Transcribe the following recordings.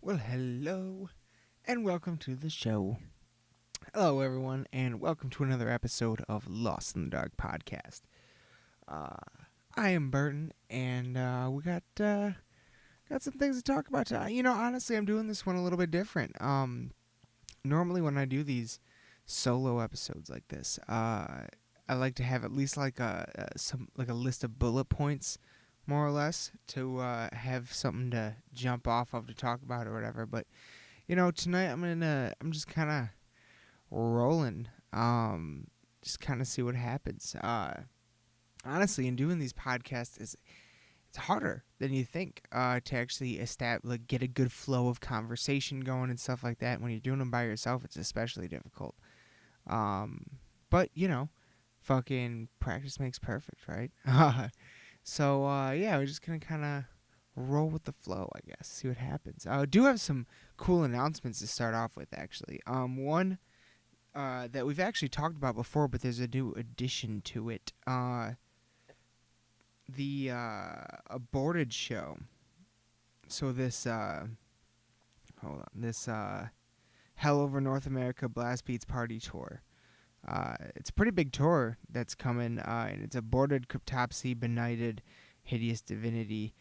Well, hello, and welcome to the show. Hello, everyone, and welcome to another episode of Lost in the Dark podcast. Uh, I am Burton, and we got some things to talk about tonight. Honestly, I'm doing this one a little bit different. Normally when I do these solo episodes like this, I like to have at least like a list of bullet points, more or less, to have something to jump off of to talk about or whatever. But tonight I'm just kind of rolling. Just kind of see what happens. Honestly, in doing these podcasts, it's harder than you think to actually get a good flow of conversation going and stuff like that. When you're doing them by yourself, it's especially difficult. Um, but fucking practice makes perfect, right? So we're just gonna kind of roll with the flow, I guess. See what happens. I do have some cool announcements to start off with, actually. One that we've actually talked about before, but there's a new addition to it. The aborted show. So this Hell Over North America Blast Beats Party tour. It's a pretty big tour that's coming, and it's Aborted, Cryptopsy, Benighted, Hideous Divinity.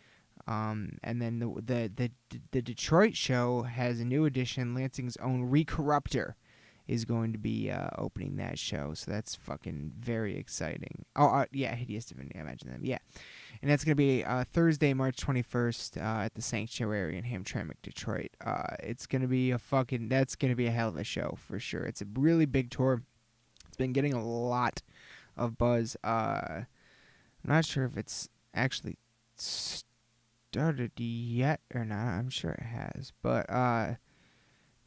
And then the Detroit show has a new addition. Lansing's own Recorruptor is going to be opening that show, so that's fucking very exciting. Hideous Divinity, I mentioned them, yeah. And that's going to be Thursday, March 21st at the Sanctuary in Hamtramck, Detroit. It's going to be that's going to be a hell of a show, for sure. It's a really big tour. It's been getting a lot of buzz. I'm not sure if it's actually started yet or not. I'm sure it has, but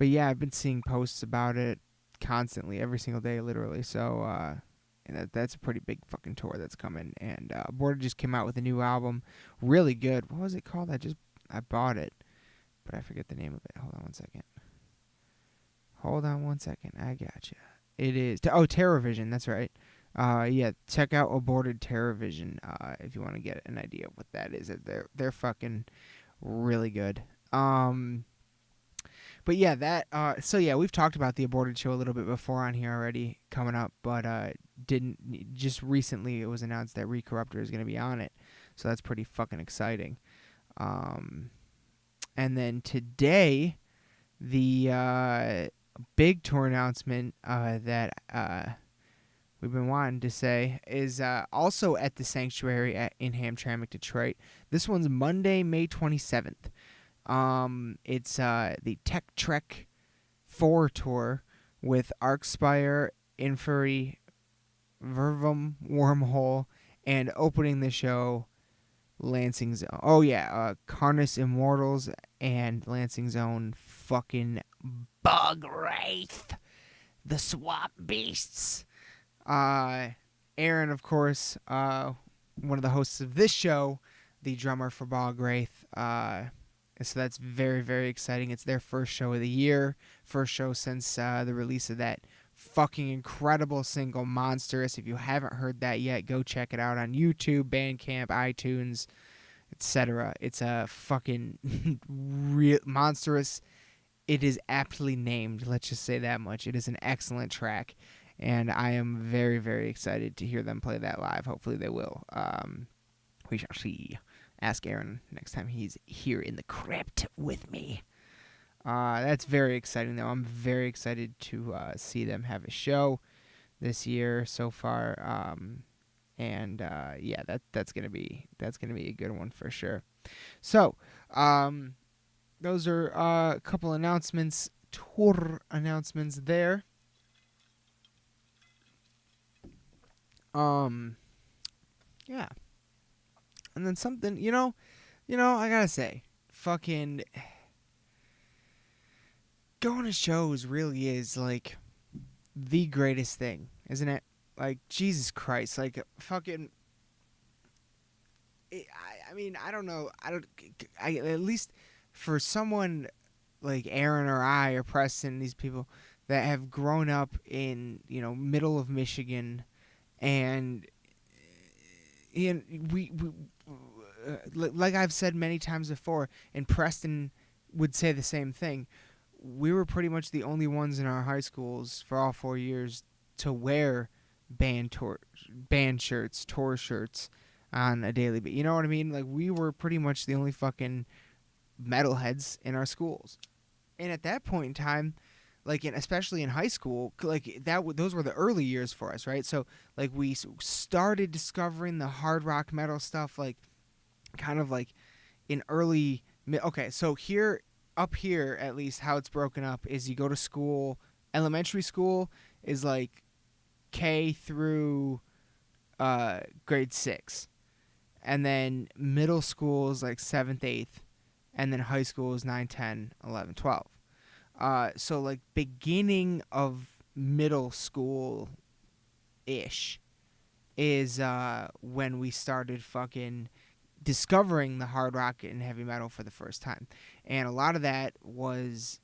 yeah, I've been seeing posts about it constantly, every single day, literally. So and that's a pretty big fucking tour that's coming. And Border just came out with a new album, really good. What was it called? I bought it, but I forget the name of it. Hold on one second. I gotcha. It is TerrorVision. That's right. Check out Aborted TerrorVision if you want to get an idea of what that is. They're fucking really good. But yeah, we've talked about the Aborted show a little bit before on here already, coming up, but just recently it was announced that Recorruptor is going to be on it, so that's pretty fucking exciting. And then today, the big tour announcement that we've been wanting to say is also at the Sanctuary in Hamtramck, Detroit. This one's Monday, May 27th. It's the Tech Trek 4 tour with Arcspire, Inferi, Vervum, Wormhole, and opening the show, Lansing's own. Carnus Immortals and Lansing's own fucking Bug Wraith, the Swamp Beasts. Aaron, of course, one of the hosts of this show, the drummer for Bog Wraith. So that's very, very exciting. It's their first show of the year. First show since the release of that fucking incredible single, Monstrous. If you haven't heard that yet, go check it out on YouTube, Bandcamp, iTunes, etc. It's a fucking real Monstrous. It is aptly named, let's just say that much. It is an excellent track, and I am very, very excited to hear them play that live. Hopefully they will. We shall see. Ask Aaron next time he's here in the crypt with me. That's very exciting, though. I'm very excited to see them have a show this year so far. That's gonna be a good one for sure. So, those are a couple announcements, tour announcements there. Yeah. And then something, I gotta say, fucking going to shows really is, like, the greatest thing, isn't it? Like, Jesus Christ, like, fucking, I don't know, at least for someone like Aaron or I or Preston, these people that have grown up in, middle of Michigan, and we like I've said many times before, in Preston, would say the same thing. We were pretty much the only ones in our high schools for all 4 years to wear band shirts, tour shirts on a daily basis. You know what I mean? Like, we were pretty much the only fucking metalheads in our schools. And at that point in time, like, especially in high school, like those were the early years for us, right? So like we started discovering the hard rock metal stuff, like kind of like in early. Okay, so up here at least, how it's broken up is you go to school. Elementary school is like K through grade 6, and then middle school is like 7th, 8th, and then high school is 9, 10, 11, 12. So like beginning of middle school ish is when we started fucking discovering the hard rock and heavy metal for the first time. And a lot of that was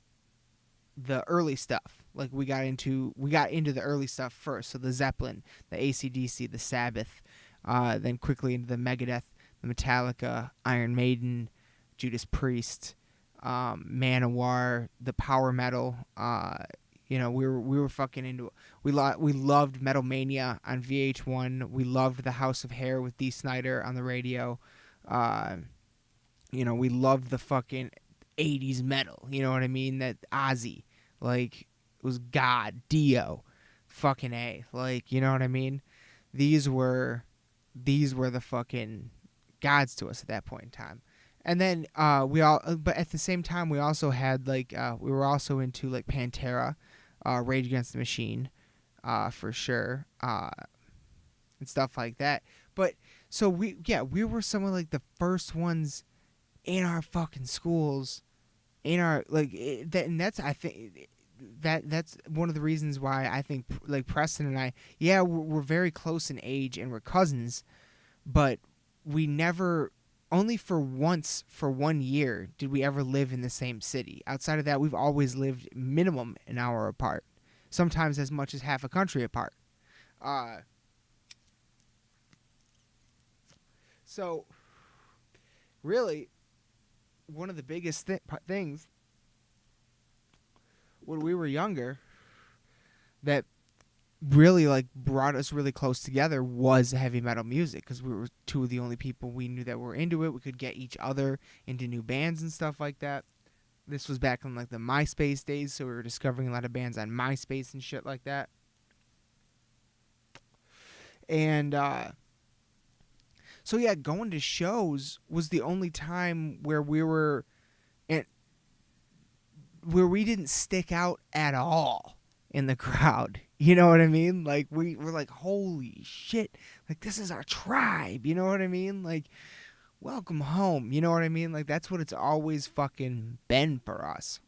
the early stuff. Like we got into the early stuff first. So the Zeppelin, the AC/DC, the Sabbath, then quickly into the Megadeth, the Metallica, Iron Maiden, Judas Priest, Manowar, the power metal. We were fucking into it. We loved Metal Mania on VH1. We loved the House of Hair with Dee Snider on the radio. We loved the fucking 80s metal. You know what I mean? That Ozzy, like, it was God, Dio, fucking A. Like, you know what I mean? These were the fucking gods to us at that point in time. And then but at the same time, we also had like we were also into like Pantera, Rage Against the Machine, for sure, and stuff like that. But so we were some of like the first ones in our fucking schools, in our and that's I think that's one of the reasons why I think like Preston and I, we're very close in age and we're cousins, but we never. Only for 1 year did we ever live in the same city. Outside of that, we've always lived minimum an hour apart, sometimes as much as half a country apart. So, really, one of the biggest things when we were younger that really like brought us really close together was heavy metal music, because we were two of the only people we knew that were into it. We could get each other into new bands and stuff like that. This was back in like the MySpace days, so we were discovering a lot of bands on MySpace and shit like that. And so going to shows was the only time where where we didn't stick out at all in the crowd. You know what I mean? Like, we were like, holy shit, like, this is our tribe. You know what I mean? Like, welcome home. You know what I mean? Like, that's what it's always fucking been for us.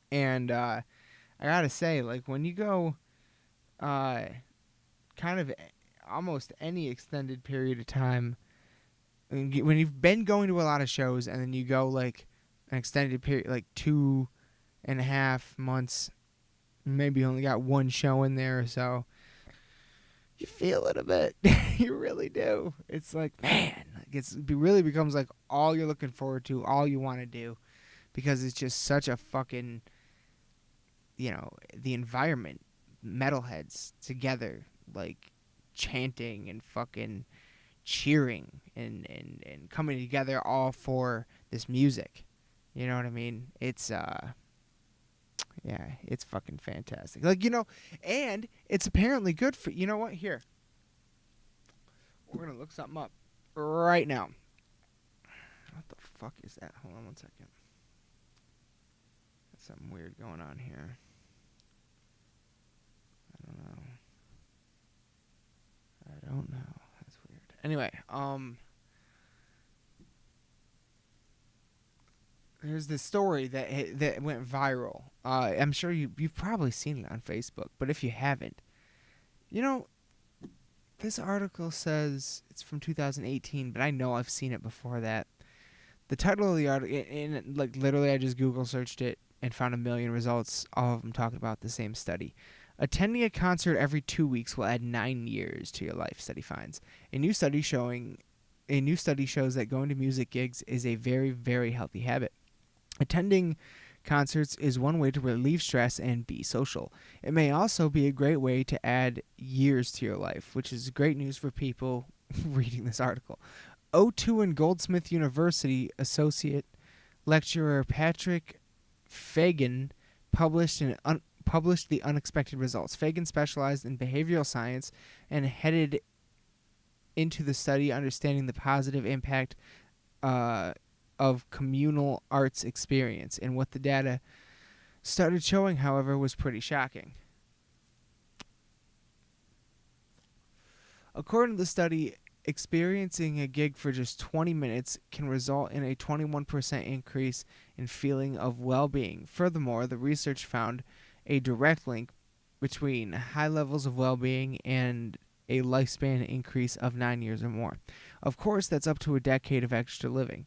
And I gotta say, like, when you go kind of almost any extended period of time, when you've been going to a lot of shows and then you go like an extended period, like 2.5 months, maybe only got one show in there or so, you feel it a bit. You really do. It's like, man, it really becomes like all you're looking forward to, all you want to do, because it's just such a fucking, the environment, metalheads together, like chanting and fucking cheering and coming together all for this music. You know what I mean? It's it's fucking fantastic. Like, and it's apparently good for, you know what? Here. We're going to look something up right now. What the fuck is that? Hold on 1 second. There's something weird going on here. I don't know. That's weird. Anyway, there's this story that went viral. I'm sure you've probably seen it on Facebook, but if you haven't, this article says it's from 2018, but I know I've seen it before that. The title of the article, like literally, I just Google searched it and found a million results, all of them talking about the same study. Attending a concert every 2 weeks will add 9 years to your life, study finds. A new study shows that going to music gigs is a very, very healthy habit. Attending concerts is one way to relieve stress and be social. It may also be a great way to add years to your life, which is great news for people reading this article. O2 and Goldsmith University associate lecturer Patrick Fagan published the unexpected results. Fagan specialized in behavioral science and headed into the study understanding the positive impact of communal arts experience. And what the data started showing, however, was pretty shocking. According to the study, experiencing a gig for just 20 minutes can result in a 21% increase in feeling of well-being. Furthermore, the research found a direct link between high levels of well-being and a lifespan increase of 9 years or more. Of course, that's up to a decade of extra living.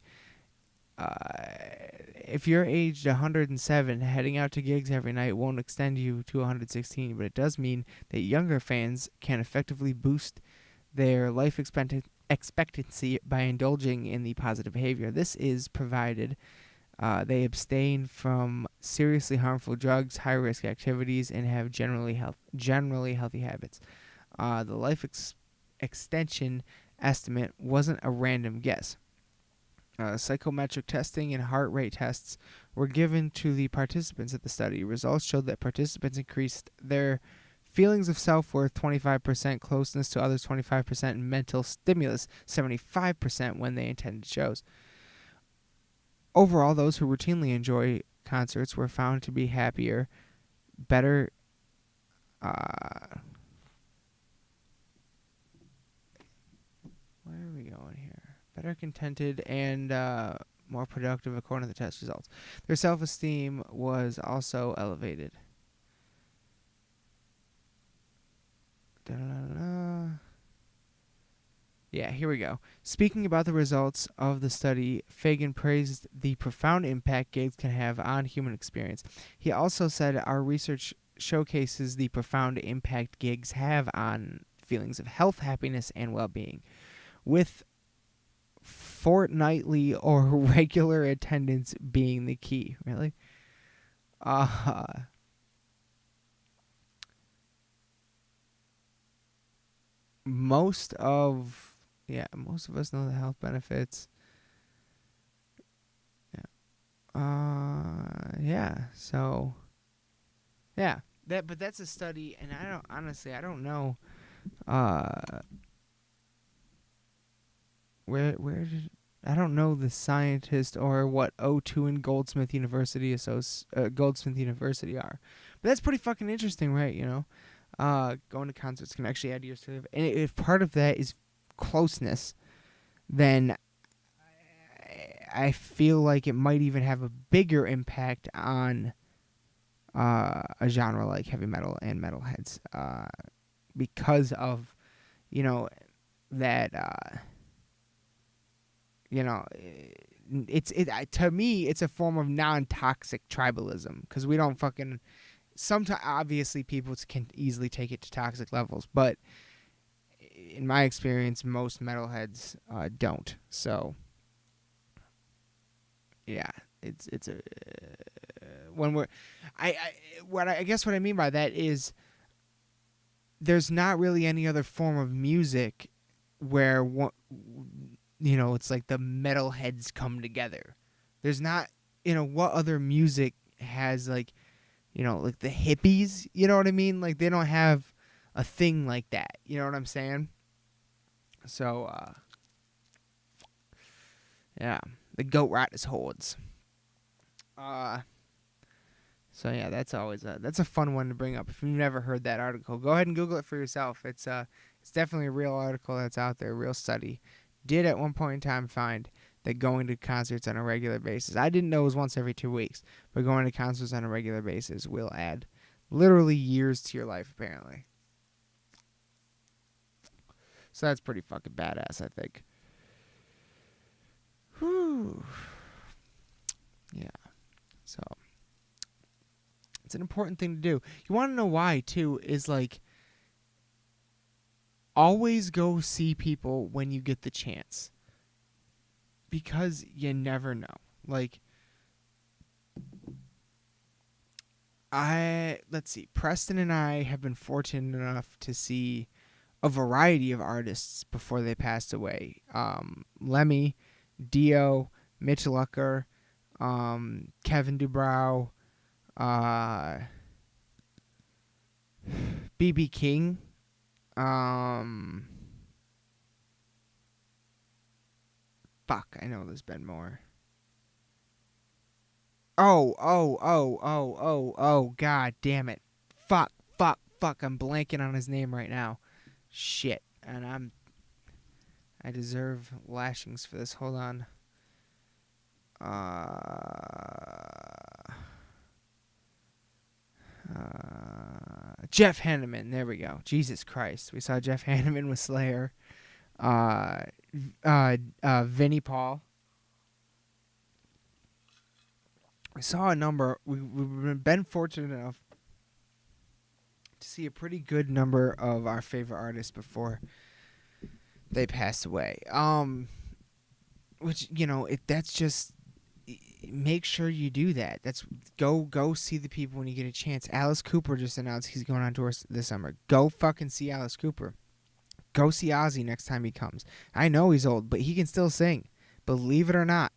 If you're aged 107, heading out to gigs every night won't extend you to 116, but it does mean that younger fans can effectively boost their life expectancy by indulging in the positive behavior. This is provided they abstain from seriously harmful drugs, high-risk activities, and have generally healthy habits. The life extension estimate wasn't a random guess. Psychometric testing and heart rate tests were given to the participants at the study. Results showed that participants increased their feelings of self-worth 25%, closeness to others 25%, and mental stimulus 75% when they attended shows. Overall, those who routinely enjoy concerts were found to be happier, better where are we going here? Better contented and more productive according to the test results. Their self-esteem was also elevated. Yeah, here we go. Speaking about the results of the study, Fagan praised the profound impact gigs can have on human experience. He also said our research showcases the profound impact gigs have on feelings of health, happiness, and well-being. With fortnightly or regular attendance being the key. Really? Most of us know the health benefits. So but that's a study, and I don't know where did I don't know the scientist or what O2 and Goldsmith University are, but that's pretty fucking interesting, right? Going to concerts can actually add years to live, and if part of that is closeness, then I feel like it might even have a bigger impact on a genre like heavy metal and metalheads, because of that. To me, it's a form of non-toxic tribalism, because we don't fucking. Sometimes, obviously, people can easily take it to toxic levels, but in my experience, most metalheads don't. So, yeah, it's a when we're I guess what I mean by that is there's not really any other form of music where it's like the metalheads come together. There's not, what other music has like the hippies, you know what I mean? Like, they don't have a thing like that. You know what I'm saying? So, the Goat Riders hordes. So yeah, that's always that's a fun one to bring up. If you've never heard that article, go ahead and Google it for yourself. It's definitely a real article that's out there, a real study. Did at one point in time find that going to concerts on a regular basis, I didn't know it was once every 2 weeks, but going to concerts on a regular basis will add literally years to your life, apparently. So that's pretty fucking badass, I think. Whew. Yeah. So it's an important thing to do. You want to know why, too, is like always go see people when you get the chance. Because you never know. Like, Let's see. Preston and I have been fortunate enough to see a variety of artists before they passed away. Lemmy, Dio, Mitch Lucker, Kevin Dubrow, uh, BB King. Um, I know there's been more. Oh, god damn it. Fuck, I'm blanking on his name right now. Shit. And I deserve lashings for this. Hold on. Jeff Hanneman. There we go. Jesus Christ. We saw Jeff Hanneman with Slayer. Vinnie Paul. We saw a number. We've been fortunate enough to see a pretty good number of our favorite artists before they passed away. Which, that's just, make sure you do that. That's go see the people when you get a chance. Alice Cooper just announced he's going on tour this summer. Go fucking see Alice Cooper. Go see Ozzy next time he comes. I know he's old, but he can still sing. Believe it or not.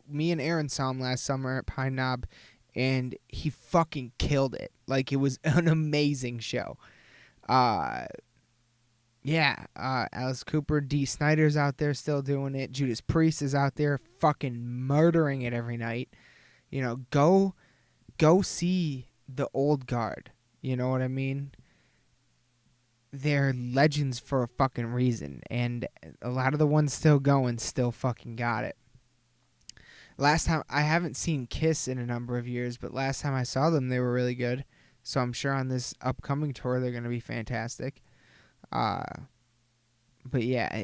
Me and Aaron saw him last summer at Pine Knob, and he fucking killed it. Like, it was an amazing show. Alice Cooper, Dee Snider's out there still doing it. Judas Priest is out there fucking murdering it every night. Go see the old guard. You know what I mean? They're legends for a fucking reason, and a lot of the ones still going still fucking got it. Last time, I haven't seen Kiss in a number of years, but last time I saw them, they were really good. So I'm sure on this upcoming tour, they're going to be fantastic. But yeah,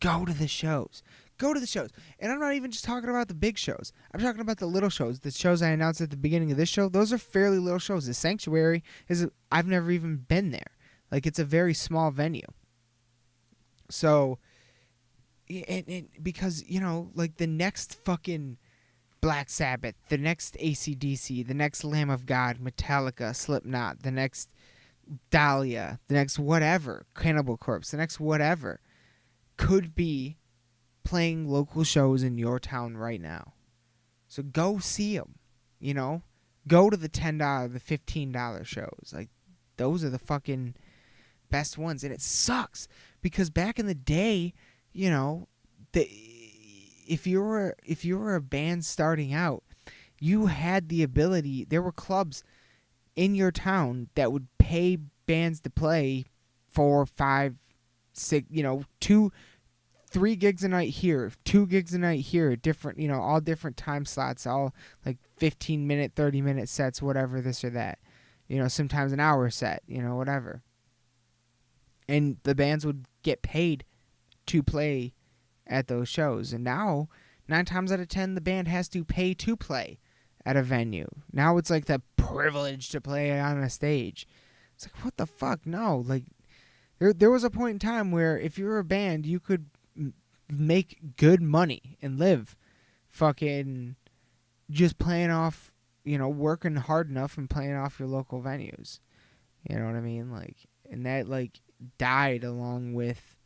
go to the shows. Go to the shows. And I'm not even just talking about the big shows. I'm talking about the little shows. The shows I announced at the beginning of this show, those are fairly little shows. The Sanctuary I've never even been there. Like, it's a very small venue. So, because, like the next fucking Black Sabbath, the next AC/DC, the next Lamb of God, Metallica, Slipknot, the next Dahlia, the next whatever, Cannibal Corpse, the next whatever, could be playing local shows in your town right now. So go see them, Go to the $10, the $15 shows. Like, those are the fucking best ones. And it sucks, because back in the day, if you were a band starting out, you had the ability. There were clubs in your town that would pay bands to play 4, 5, 6, 2, 3 gigs a night here, 2 gigs a night here, different, all different time slots, all like 15-minute, 30-minute sets, whatever, this or that. Sometimes an hour set, whatever. And the bands would get paid to play at those shows. And now, 9 times out of 10, the band has to pay to play at a venue. Now it's like the privilege to play on a stage. It's like, what the fuck? No. Like, there was a point in time where if you were a band, you could make good money and live fucking just playing off, working hard enough and playing off your local venues. You know what I mean? Like, and that, like, died along with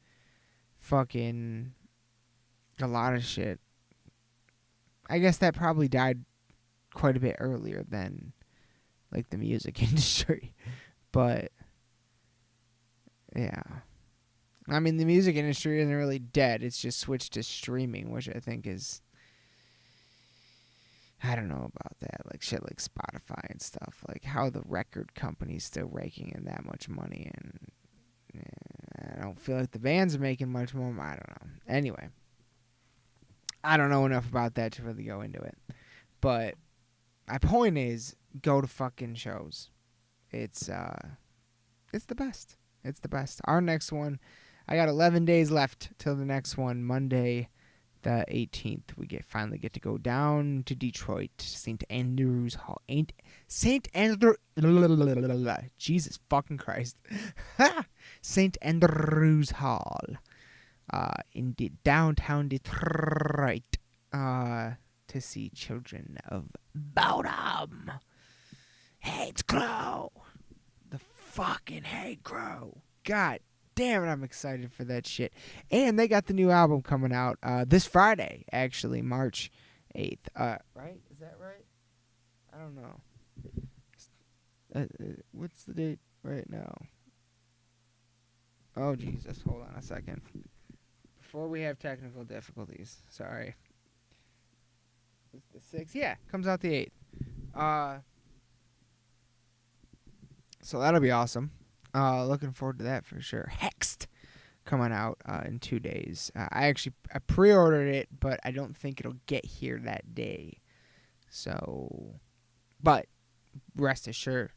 fucking a lot of shit. I guess that probably died quite a bit earlier than, like, the music industry. But, yeah. I mean, the music industry isn't really dead. It's just switched to streaming, which I think is, I don't know about that. Like, shit like Spotify and stuff. Like, how the record company's still raking in that much money. And I don't feel like the bands are making much more. I don't know. Anyway. I don't know enough about that to really go into it. But my point is, go to fucking shows. It's the best. It's the best. Our next one, I got 11 days left till the next one, Monday the 18th. We finally get to go down to Detroit, St. Andrew's Hall. Jesus fucking Christ. St. Andrew's Hall. In downtown Detroit, to see Children of Bodom. Hates Crow. The fucking Hate Crow. God damn it, I'm excited for that shit. And they got the new album coming out this Friday, actually, March 8th. Right? Is that right? I don't know. What's the date right now? Oh, Jesus. Hold on a second. Before we have technical difficulties. Sorry. It's the 6th? Yeah, comes out the 8th. So that'll be awesome. Looking forward to that for sure. Hexed coming out in 2 days. I pre-ordered it, but I don't think it'll get here that day. So, but rest assured,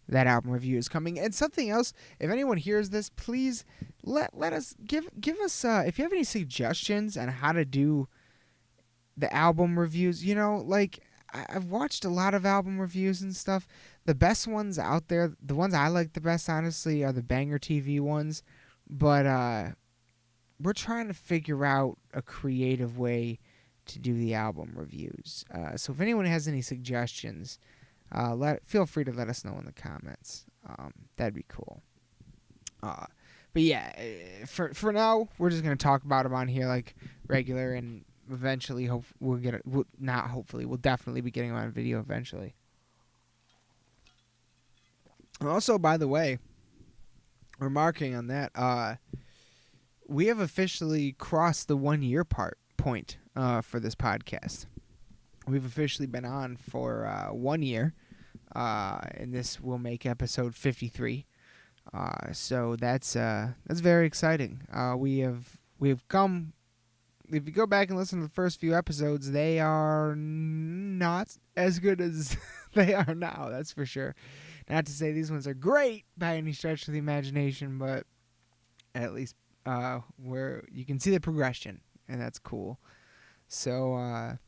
that album review is coming. And something else, if anyone hears this, please let us give us if you have any suggestions on how to do the album reviews. You know, like I've watched a lot of album reviews and stuff. The best ones out there, the ones I like the best, honestly, are the Banger TV ones. But we're trying to figure out a creative way to do the album reviews. So if anyone has any suggestions, feel free to let us know in the comments. That'd be cool. But yeah, for now, we're just gonna talk about them on here like regular, and eventually, we'll definitely be getting them on video eventually. Also, by the way, remarking on that, we have officially crossed the 1 year point for this podcast. We've officially been on for 1 year, and this will make episode 53. So that's very exciting. We've come. If you go back and listen to the first few episodes, they are not as good as they are now. That's for sure. Not to say these ones are great by any stretch of the imagination, but at least where you can see the progression, and that's cool. So.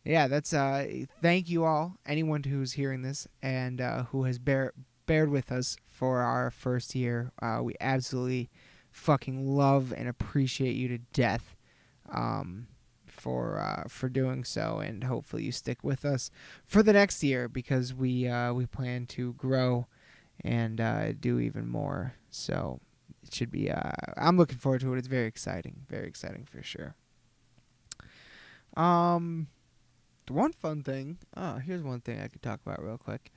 Yeah, that's thank you all, anyone who's hearing this and who has bared with us for our first year. We absolutely fucking love and appreciate you to death for doing so, and hopefully you stick with us for the next year, because we plan to grow and do even more. So it should be I'm looking forward to it. It's very exciting for sure. One fun thing. Here's one thing I could talk about real quick.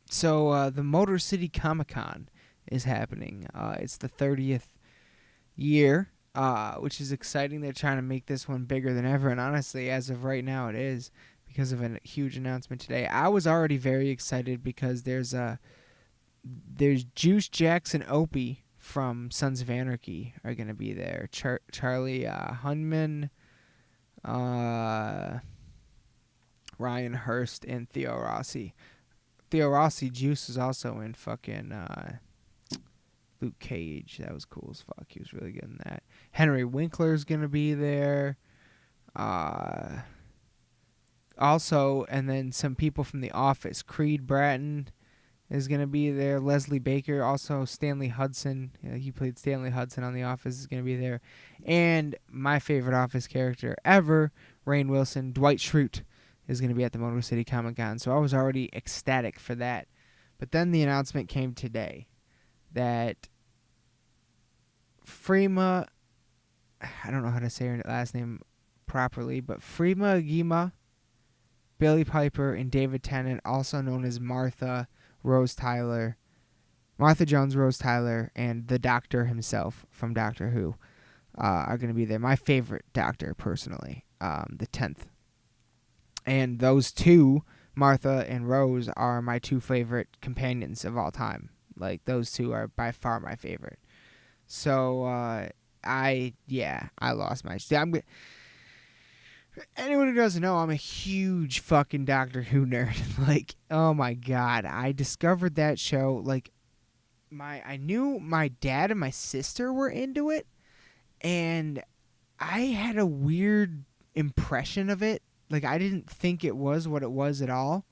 So the Motor City Comic-Con is happening. It's the 30th year, which is exciting. They're trying to make this one bigger than ever, and honestly, as of right now, it is, because of a huge announcement today. I was already very excited because there's Juice Jackson Opie from Sons of Anarchy are going to be there. Charlie Hunman, Ryan Hurst, and Theo Rossi. Theo Rossi, Juice, is also in fucking Luke Cage. That was cool as fuck. He was really good in that. Henry Winkler's gonna be there. Also, and then some people from The Office. Creed Bratton is gonna be there. Leslie Baker, also Stanley Hudson. He played Stanley Hudson on The Office, is gonna be there. And my favorite Office character ever, Rainn Wilson, Dwight Schrute, is going to be at the Motor City Comic-Con. So I was already ecstatic for that. But then the announcement came today that Freema, I don't know how to say her last name properly, but Freema Agyeman, Billy Piper, and David Tennant, also known as Martha Jones Rose Tyler, and the Doctor himself from Doctor Who, are going to be there. My favorite Doctor, personally, the 10th. And those two, Martha and Rose, are my two favorite companions of all time. Like, those two are by far my favorite. So, I lost my... Anyone who doesn't know, I'm a huge fucking Doctor Who nerd. Like, oh my god. I discovered that show, like, I knew my dad and my sister were into it, and I had a weird impression of it. Like, I didn't think it was what it was at all.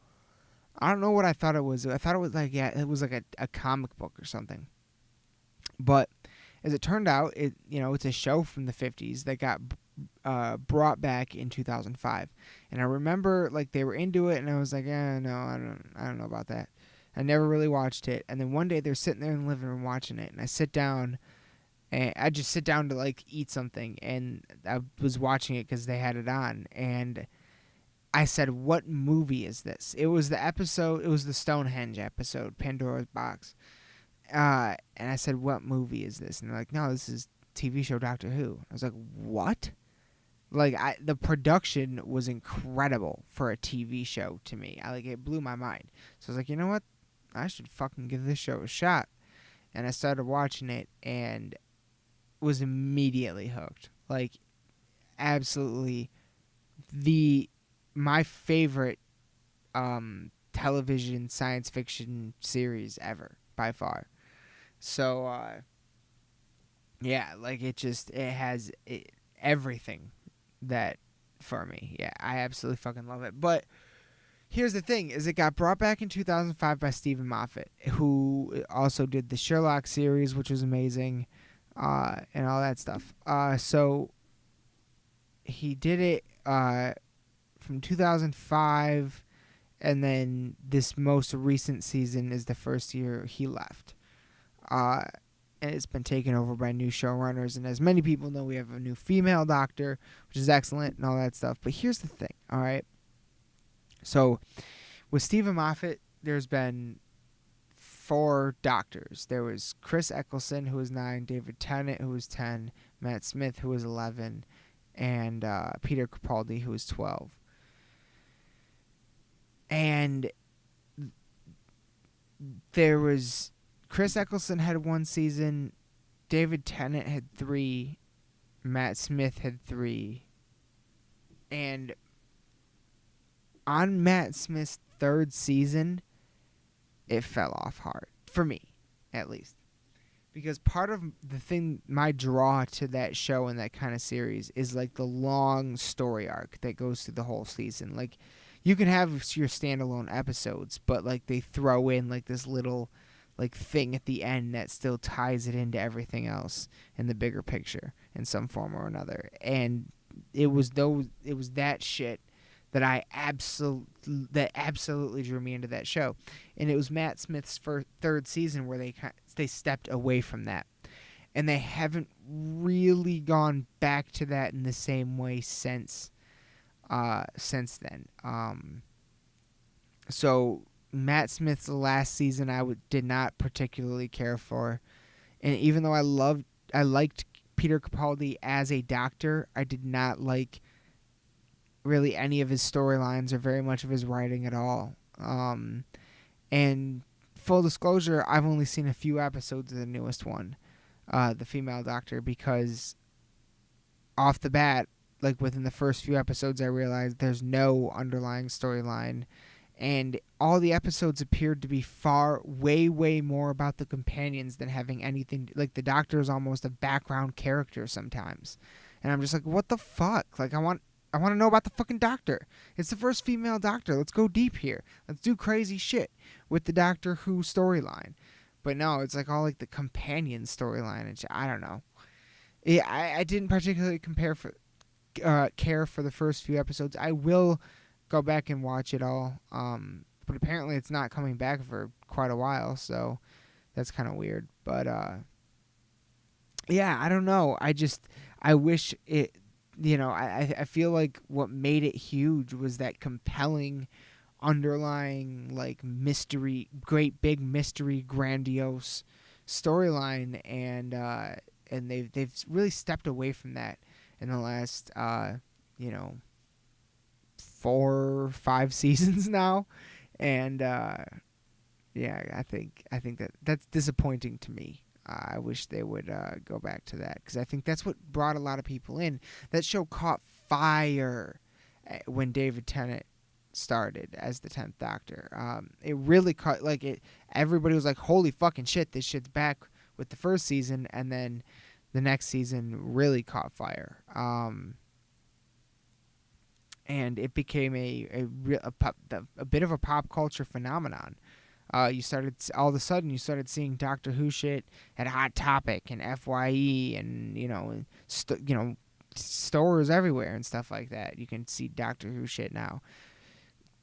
I don't know what I thought it was. I thought it was like, it was like a comic book or something. But as it turned out, it's a show from the 50s that got brought back in 2005, and I remember like they were into it, and I was like, no, I don't know about that. I never really watched it, and then one day they're sitting there in the living room watching it, and I sit down, and I just sit down to like eat something, and I was watching it because they had it on, and I said, "What movie is this?" It was the episode. It was the Stonehenge episode, Pandora's Box. And I said, "What movie is this?" And they're like, "No, this is TV show Doctor Who." I was like, "What?" Like the production was incredible for a TV show to me. It blew my mind. So I was like, you know what? I should fucking give this show a shot. And I started watching it and was immediately hooked. Like absolutely my favorite television science fiction series ever by far. So yeah, like it has everything that for me. Yeah, I absolutely fucking love it. But here's the thing: is it got brought back in 2005 by Stephen Moffat, who also did the Sherlock series, which was amazing, and all that stuff. So he did it from 2005, and then this most recent season is the first year he left. And it's been taken over by new showrunners, and as many people know, we have a new female doctor, which is excellent and all that stuff. But here's the thing, all right? So with Stephen Moffat, there's been 4 doctors. There was Chris Eccleston, who was 9, David Tennant, who was 10, Matt Smith, who was 11, and Peter Capaldi, who was 12. And there was Chris Eccleston had 1 season, David Tennant had 3, Matt Smith had 3, and on Matt Smith's 3rd season, it fell off hard, for me, at least. Because part of the thing, my draw to that show and that kind of series is like the long story arc that goes through the whole season. Like, you can have your standalone episodes, but like they throw in like this little like thing at the end that still ties it into everything else in the bigger picture in some form or another. And it was that shit that absolutely drew me into that show. And it was Matt Smith's 3rd season where they stepped away from that, and they haven't really gone back to that in the same way since then. So Matt Smith's last season I did not particularly care for, and even though I liked Peter Capaldi as a doctor, I did not like really any of his storylines or very much of his writing at all. And full disclosure, I've only seen a few episodes of the newest one, the female doctor, because off the bat, like within the first few episodes, I realized there's no underlying storyline, and all the episodes appeared to be way more about the companions than having anything. Like the doctor is almost a background character sometimes, and I'm just like, what the fuck? Like I want to know about the fucking doctor. It's the first female doctor. Let's go deep here. Let's do crazy shit with the Doctor Who storyline. But no, it's like all like the companion storyline, and I don't know. Yeah, I didn't particularly care for the first few episodes. I will go back and watch it all. But apparently it's not coming back for quite a while, so that's kind of weird. But yeah, I don't know. I wish it. I feel like what made it huge was that compelling, underlying like mystery, great big mystery, grandiose storyline, and they've really stepped away from that in the last 4 or 5 seasons now, and yeah, I think that's disappointing to me. I wish they would go back to that, because I think that's what brought a lot of people in. That show caught fire when David Tennant started as the 10th Doctor. It really caught, like, it. Everybody was like, holy fucking shit, this shit's back with the first season, and then the next season really caught fire. And it became a bit of a pop culture phenomenon. You started all of a sudden you started seeing Doctor Who shit at Hot Topic and FYE and stores everywhere and stuff like that. You can see Doctor Who shit now.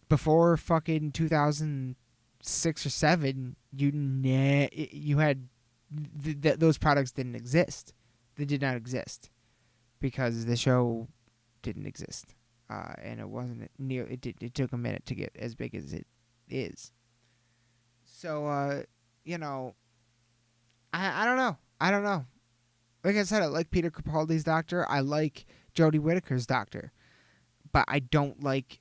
Before fucking 2006 or 7, you had those products didn't exist. They did not exist because the show didn't exist, and it wasn't near. It took a minute to get as big as it is. So you know, I don't know. I don't know. Like I said, I like Peter Capaldi's Doctor. I like Jodie Whittaker's Doctor, but I don't like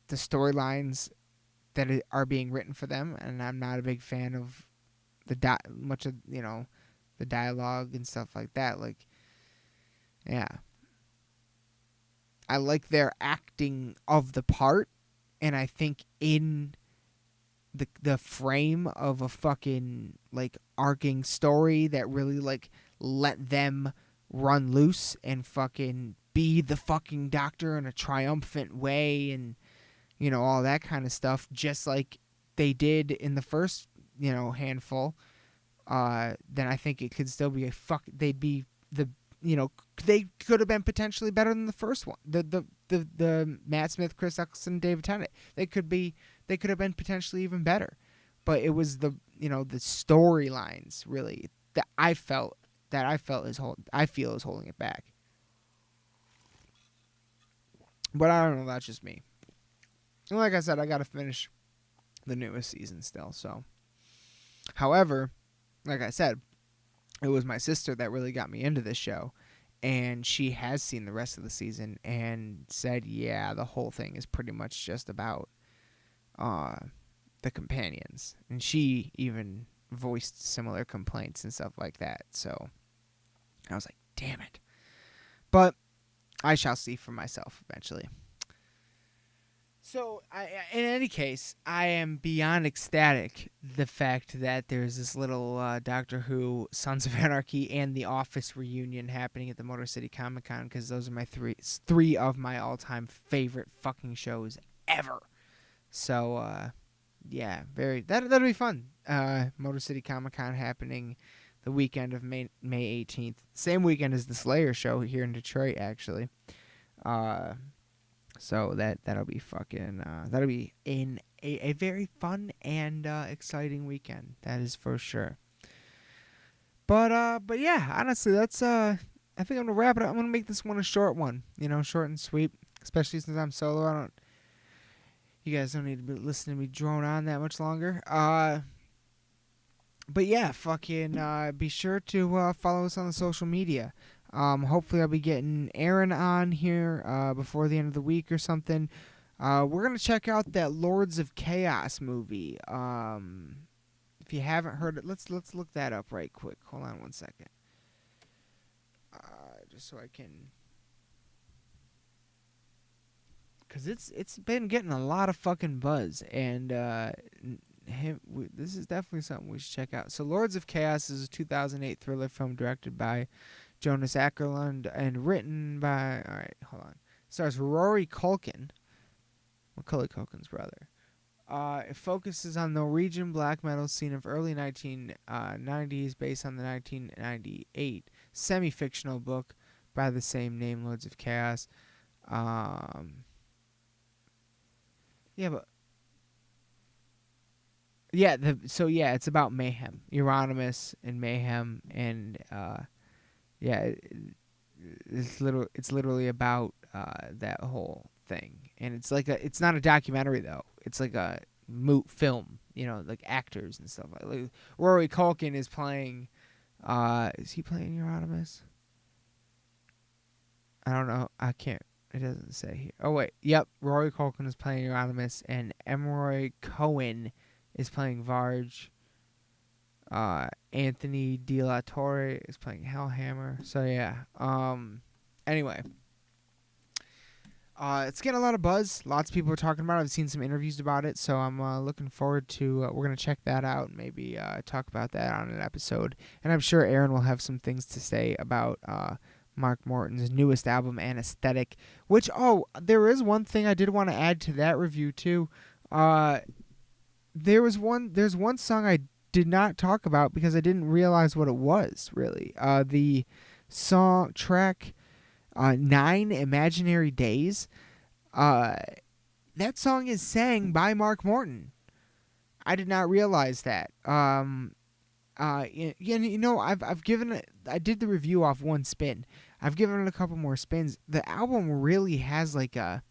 the storylines that are being written for them, and I'm not a big fan of much of the dialogue and stuff like that. Like, yeah, I like their acting of the part, and I think in the frame of a fucking like arcing story that really like let them run loose and fucking be the fucking Doctor in a triumphant way, and all that kind of stuff, just like they did in the first handful. Then I think it could still be they'd be they could have been potentially better than the first one. The Matt Smith, Chris Eccleston, David Tennant. They could have been potentially even better. But it was the storylines really that I feel is holding it back. But I don't know, that's just me. And like I said, I got to finish the newest season still. So, however, like I said, it was my sister that really got me into this show, and she has seen the rest of the season and said, yeah, the whole thing is pretty much just about the companions. And she even voiced similar complaints and stuff like that. So I was like, damn it. But I shall see for myself eventually. So, in any case, I am beyond ecstatic the fact that there's this little Doctor Who, Sons of Anarchy, and The Office reunion happening at the Motor City Comic Con, because those are my three of my all-time favorite fucking shows ever. So, yeah, that'll be fun. Motor City Comic Con happening the weekend of May 18th, same weekend as the Slayer show here in Detroit, actually. So that'll be fucking that'll be a very fun and exciting weekend. That is for sure. But yeah, honestly, that's I think I'm gonna wrap it up. I'm gonna make this one a short one, short and sweet. Especially since I'm solo. You guys don't need to be listening to me drone on that much longer. But yeah, fucking be sure to follow us on the social media. Hopefully I'll be getting Aaron on here before the end of the week or something. We're gonna check out that Lords of Chaos movie. If you haven't heard it, let's look that up right quick. Hold on one second. Just so I can, cause it's been getting a lot of fucking buzz, and this is definitely something we should check out. So Lords of Chaos is a 2008 thriller film directed by Jonas Ackerlund and written by, alright, hold on. Stars Rory Culkin, Macaulay Culkin's brother. It focuses on the Norwegian black metal scene of early 1990s based on the 1998 semi-fictional book by the same name, Lords of Chaos. It's about mayhem. Euronymous and mayhem, and it's literally about that whole thing, and it's not a documentary though. It's like a moot film, like actors and stuff. Like Rory Culkin is playing. Is he playing Euronymous? I don't know. I can't. It doesn't say here. Oh wait, yep. Rory Culkin is playing Euronymous, and Emroy Cohen is playing Varge. Anthony De La Torre is playing Hellhammer. So yeah. Anyway. It's getting a lot of buzz. Lots of people are talking about it. I've seen some interviews about it, so I'm looking forward to. We're gonna check that out and maybe talk about that on an episode. And I'm sure Aaron will have some things to say about Mark Morton's newest album, Anesthetic. Which there is one thing I did want to add to that review too. There's one song I did not talk about because I didn't realize what it was really. The song track Nine Imaginary Days. That song is sang by Mark Morton. I did not realize that. I've given it. I did the review off one spin. I've given it a couple more spins. The album really has like an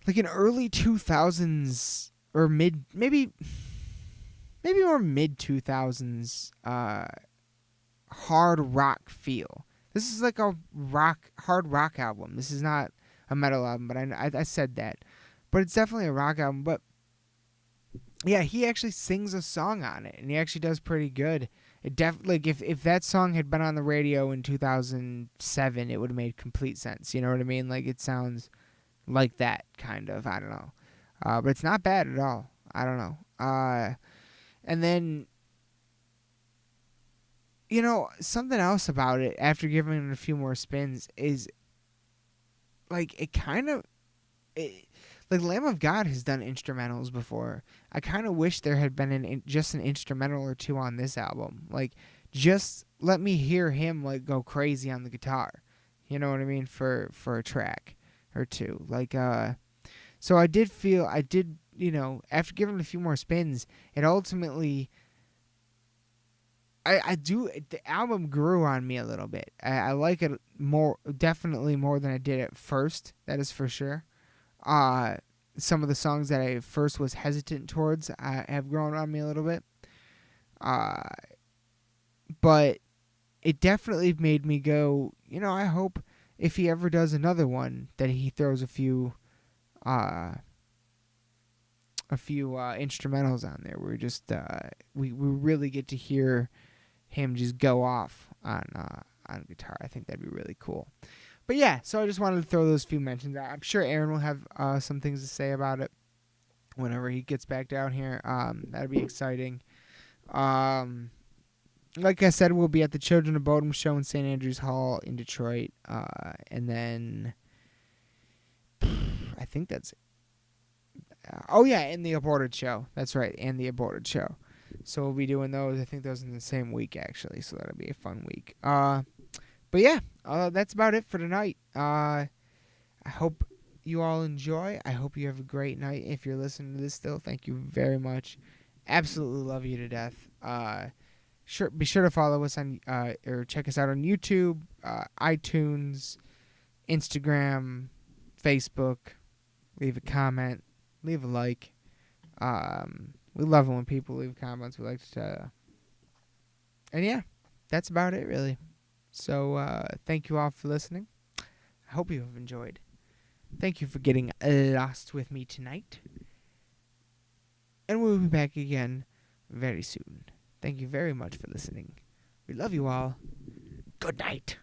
early 2000s or maybe more mid 2000s hard rock feel. This is like a hard rock album. This is not a metal album, but I said that. But it's definitely a rock album. But yeah, he actually sings a song on it, and he actually does pretty good. It if that song had been on the radio in 2007, it would have made complete sense. You know what I mean? Like, it sounds like that kind of. I don't know, but it's not bad at all. I don't know. And then, something else about it after giving it a few more spins is like like Lamb of God has done instrumentals before. I kind of wish there had been just an instrumental or two on this album. Like, just let me hear him like go crazy on the guitar. You know what I mean? For a track or two. Like, so I did, after giving it a few more spins, it ultimately, the album grew on me a little bit. I like it definitely more than I did at first. That is for sure. Some of the songs that I first was hesitant towards have grown on me a little bit. But it definitely made me go, I hope if he ever does another one that he throws a few instrumentals on there where just we really get to hear him just go off on guitar. I think that'd be really cool. But yeah, so I just wanted to throw those few mentions out. I'm sure Aaron will have some things to say about it whenever he gets back down here. That'd be exciting. Like I said, we'll be at the Children of Bodom show in St. Andrews Hall in Detroit. And then I think that's it. And the Aborted show. That's right, and the Aborted show. So we'll be doing those. I think those in the same week, actually. So that'll be a fun week. But yeah, that's about it for tonight. I hope you all enjoy. I hope you have a great night. If you're listening to this still, thank you very much. Absolutely love you to death. Be sure to follow us on or check us out on YouTube, iTunes, Instagram, Facebook. Leave a comment. Leave a like. We love it when people leave comments. We like to. And yeah, that's about it, really. So thank you all for listening. I hope you have enjoyed. Thank you for getting lost with me tonight. And we'll be back again very soon. Thank you very much for listening. We love you all. Good night.